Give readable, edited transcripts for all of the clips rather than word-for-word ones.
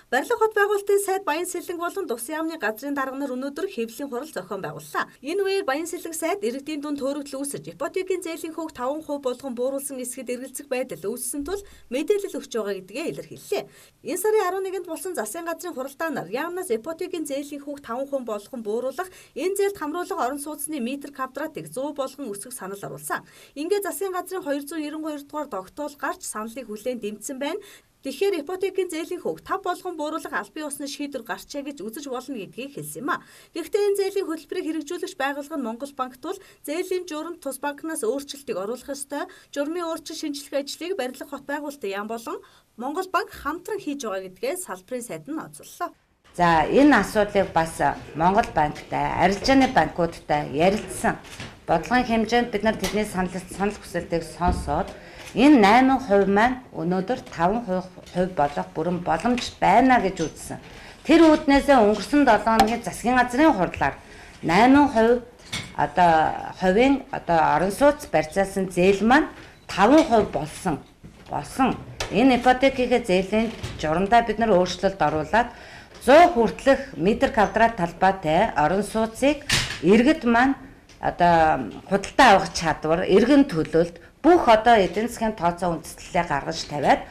Барилга хот байгуулалтын сайд Баян Сэлэнг болон Тус яамны газрын дарга нар өнөөдөр хэвлэлийн хурал зохион байгууллаа. Энэ үеэр Баян Сэлэнг сайд иргэдийн дунд төөрөгдөл үүсэж, ипотекийн зээлийн хөвөг 5% болгон бууруулсан эсгэд эргэлзэх байдал үүссэн тул мэдээлэл өгч байгаа гэдгээ илэрхийллээ. Энэ сарын 11-нд болсон засгийн газрын хуралдаан нар яамнаас ипотекийн зээлийн хөвөг 5% болгон бууруулах, энэ зээлд хамруулах орон сууцны метр квадратыг 100 болгон өсгөх санал оруулсан. Ингээд засгийн газрын 292 дугаар тогтоол гарч саналыг хүлээн дэмжсэн байна. Тэгэхээр ипотекийн зээлийн хөвөг 5 болгон бууруулах аль бие усны шийдвэр гарчаа гэж үзэж болно гэдгийг хэлсэн юм а. Гэхдээ энэ зээлийн хөтөлбөрийг хэрэгжүүлэгч байгууллага нь Монгол банк тул зээлийн журамд тус банкнаас өөрчлөлтийг оруулах ёстой. Журмын өөрчлөлт шинжилгээ ажлыг барилга хот байгуулалтын яам болон Монгол банк хамтран хийж байгаа гэдгээ салбарын сайд нь онцоллоо. За энэ асуудлыг бас Монгол банктай, арилжааны банкудтай ярилцсан. Бодлогын хэмжээнд бид нар тэдний санал хүсэлтийг сонсоод энэ 8% маань өнөөдөр 5% болох бүрэн боломж байна гэж үзсэн. Тэр үүднээсээ өнгөрсөн 7 хоногийн засгийн газрын хурлаар 8% хувийн орон сууц барьцаалсан зээл маань 5% болсон. Энэ ипотекийн зээлийн журамдаа бид нар өөрчлөлт оруулаад 100 хүртэлх метр квадрат талбайтай орон сууцыг иргэд маань худалдаа авах чадвар, иргэн төлөлт бүх эдийн засгийн тооцоо үндэслэлээ гаргаж тавиад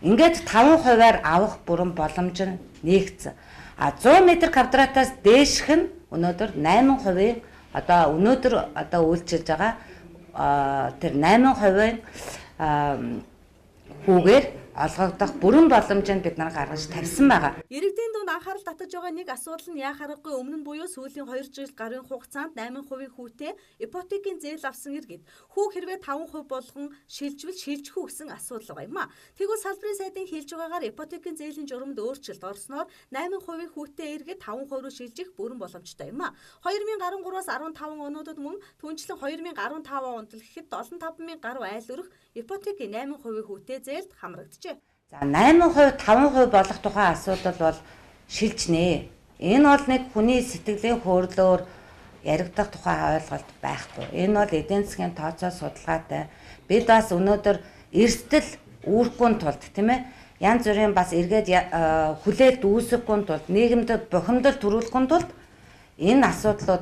ингээд 5%-аар авах бүрэн боломж нь нэгдсэн. 100 м квадратаас дээшх нь өнөөдөр 8%-ийн өнөөдөр үйлчилж байгаа тэр 8%-ийн хүүгээр олгогдох бүрэн боломжийг бид нар гаргаж тавьсан байгаа. Иргэдийн дунд анхаарал татаж байгаа нэг асуудал нь яах аргагүй өмнө нь буюу сүүлийн 2 жил гарын хугацаанд 8% хүүтэй ипотекийн зээл авсан иргэд хүү хэрвээ 5% болгон шилжвэл шилжих үү гэсэн асуудал байгаа юм а. Тэгвэл салбарын сайдын хэлж байгаагаар ипотекийн зээлийн журамд өөрчлөлт орсноор 8% хүүтэй иргэд 5% руу шилжих бүрэн боломжтой юм а. 2013-аас 15 онуудад мөн түнчлэн 2015 онд л гэхэд 75,000 гаруй айл өрх ипотекийн 8% хүүтэй зээлд хамрагдав. За 8% 5% болох тухай асуудал бол шилжнэ. Энэ бол нэг хүний сэтгэлийн хөдлөөр яригдах тухай ойлголт байхгүй. Энэ бол эдийн засгийн тооцоо судалгаатай. Бид бас өнөөдөр эрсдэл үүрхгүй тулд тийм ээ янз бүрийн бас эргээд хүлээлт үүсгэхгүй тулд нийгэмд бухимдал төрүүлэхгүй тулд энэ асуудлууд